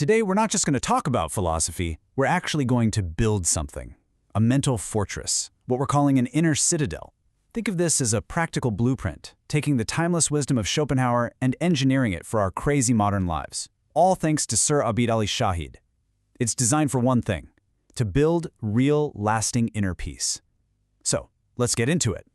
Today, we're not just going to talk about philosophy, we're actually going to build something. A mental fortress, what we're calling an inner citadel. Think of this as a practical blueprint, taking the timeless wisdom of Schopenhauer and engineering it for our crazy modern lives. All thanks to Sir Abid Ali Shahid. It's designed for one thing, to build real, lasting inner peace. So, let's get into it.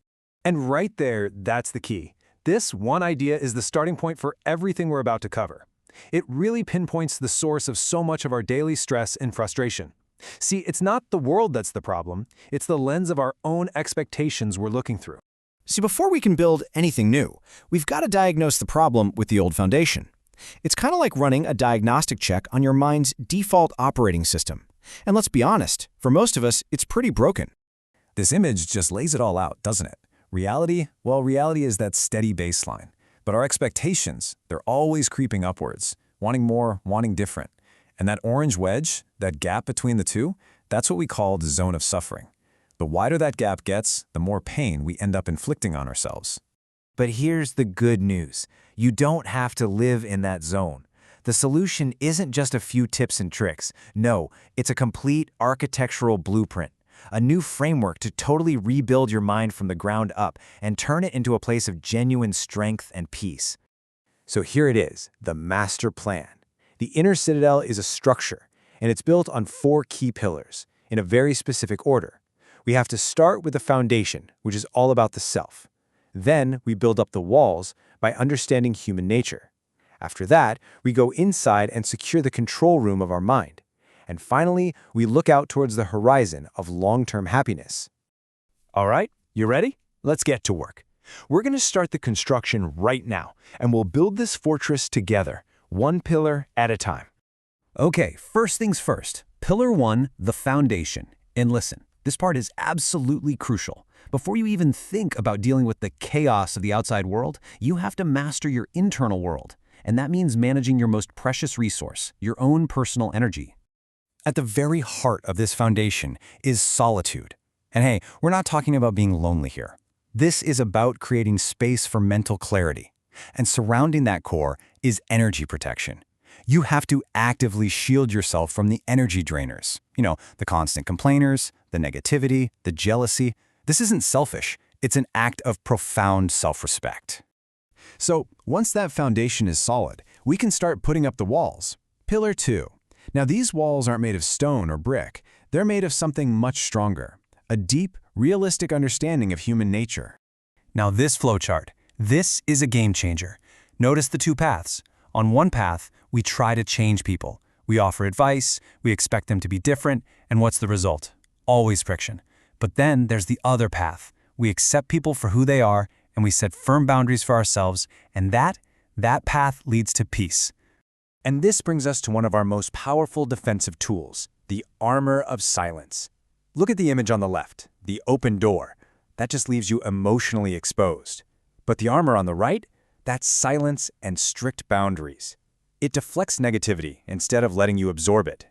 And right there, that's the key. This one idea is the starting point for everything we're about to cover. It really pinpoints the source of so much of our daily stress and frustration. See, it's not the world that's the problem, it's the lens of our own expectations we're looking through. See, before we can build anything new, we've got to diagnose the problem with the old foundation. It's kind of like running a diagnostic check on your mind's default operating system. And let's be honest, for most of us, it's pretty broken. This image just lays it all out, doesn't it? Reality? Well, reality is that steady baseline. But our expectations, they're always creeping upwards, wanting more, wanting different. And that orange wedge, that gap between the two, that's what we call the zone of suffering. The wider that gap gets, the more pain we end up inflicting on ourselves. But here's the good news. You don't have to live in that zone. The solution isn't just a few tips and tricks. No, it's a complete architectural blueprint. A new framework to totally rebuild your mind from the ground up and turn it into a place of genuine strength and peace. So here it is, the master plan. The inner citadel is a structure, and it's built on 4 key pillars, in a very specific order. We have to start with the foundation, which is all about the self. Then we build up the walls by understanding human nature. After that, we go inside and secure the control room of our mind. And finally, we look out towards the horizon of long-term happiness. All right, you ready? Let's get to work. We're going to start the construction right now, and we'll build this fortress together, one pillar at a time. Okay, first things first. Pillar 1, the foundation. And listen, this part is absolutely crucial. Before you even think about dealing with the chaos of the outside world, you have to master your internal world. And that means managing your most precious resource, your own personal energy. At the very heart of this foundation is solitude. And hey, we're not talking about being lonely here. This is about creating space for mental clarity. And surrounding that core is energy protection. You have to actively shield yourself from the energy drainers. The constant complainers, the negativity, the jealousy. This isn't selfish. It's an act of profound self-respect. So once that foundation is solid, we can start putting up the walls. Pillar 2. Now these walls aren't made of stone or brick. They're made of something much stronger. A deep, realistic understanding of human nature. Now this flowchart, this is a game changer. Notice the 2 paths. On one path, we try to change people. We offer advice, we expect them to be different, and what's the result? Always friction. But then there's the other path. We accept people for who they are, and we set firm boundaries for ourselves, and that path leads to peace. And this brings us to one of our most powerful defensive tools, the armor of silence. Look at the image on the left, the open door. That just leaves you emotionally exposed. But the armor on the right, that's silence and strict boundaries. It deflects negativity instead of letting you absorb it.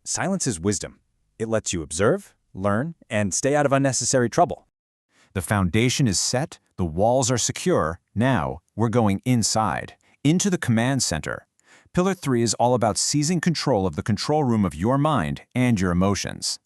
Silence is wisdom. It lets you observe, learn, and stay out of unnecessary trouble. The foundation is set, the walls are secure. Now we're going inside, into the command center. Pillar 3 is all about seizing control of the control room of your mind and your emotions.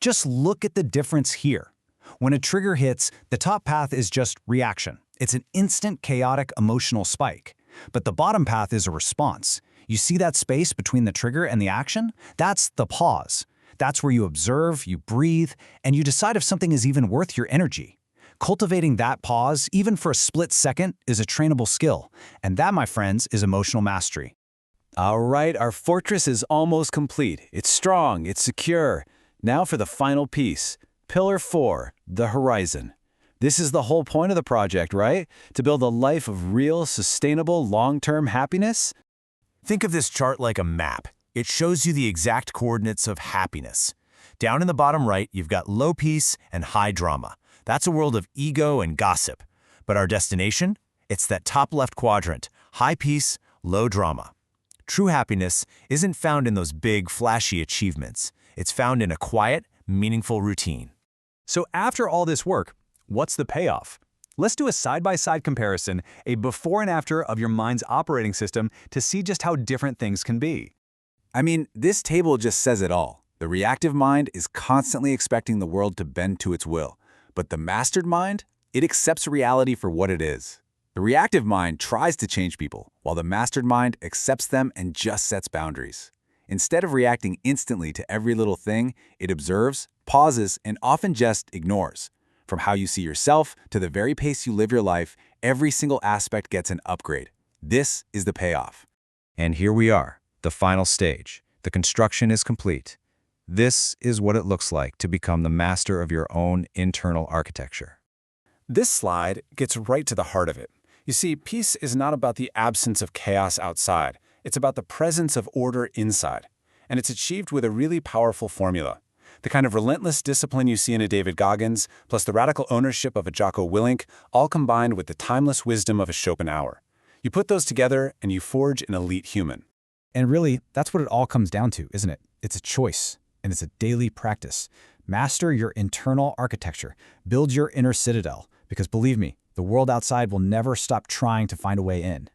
Just look at the difference here. When a trigger hits, the top path is just reaction. It's an instant, chaotic, emotional spike. But the bottom path is a response. You see that space between the trigger and the action? That's the pause. That's where you observe, you breathe, and you decide if something is even worth your energy. Cultivating that pause, even for a split second, is a trainable skill. And that, my friends, is emotional mastery. All right, our fortress is almost complete. It's strong, it's secure. Now for the final piece, Pillar 4, the horizon. This is the whole point of the project, right? To build a life of real, sustainable, long-term happiness? Think of this chart like a map. It shows you the exact coordinates of happiness. Down in the bottom right, you've got low peace and high drama. That's a world of ego and gossip. But our destination? It's that top left quadrant, high peace, low drama. True happiness isn't found in those big, flashy achievements. It's found in a quiet, meaningful routine. So after all this work, what's the payoff? Let's do a side-by-side comparison, a before and after of your mind's operating system to see just how different things can be. I mean, this table just says it all. The reactive mind is constantly expecting the world to bend to its will, but the mastered mind, it accepts reality for what it is. The reactive mind tries to change people, while the mastered mind accepts them and just sets boundaries. Instead of reacting instantly to every little thing, it observes, pauses, and often just ignores. From how you see yourself to the very pace you live your life, every single aspect gets an upgrade. This is the payoff. And here we are, the final stage. The construction is complete. This is what it looks like to become the master of your own internal architecture. This slide gets right to the heart of it. You see, peace is not about the absence of chaos outside. It's about the presence of order inside. And it's achieved with a really powerful formula. The kind of relentless discipline you see in a David Goggins, plus the radical ownership of a Jocko Willink, all combined with the timeless wisdom of a Schopenhauer. You put those together and you forge an elite human. And really, that's what it all comes down to, isn't it? It's a choice, and it's a daily practice. Master your internal architecture. Build your inner citadel, because believe me, the world outside will never stop trying to find a way in.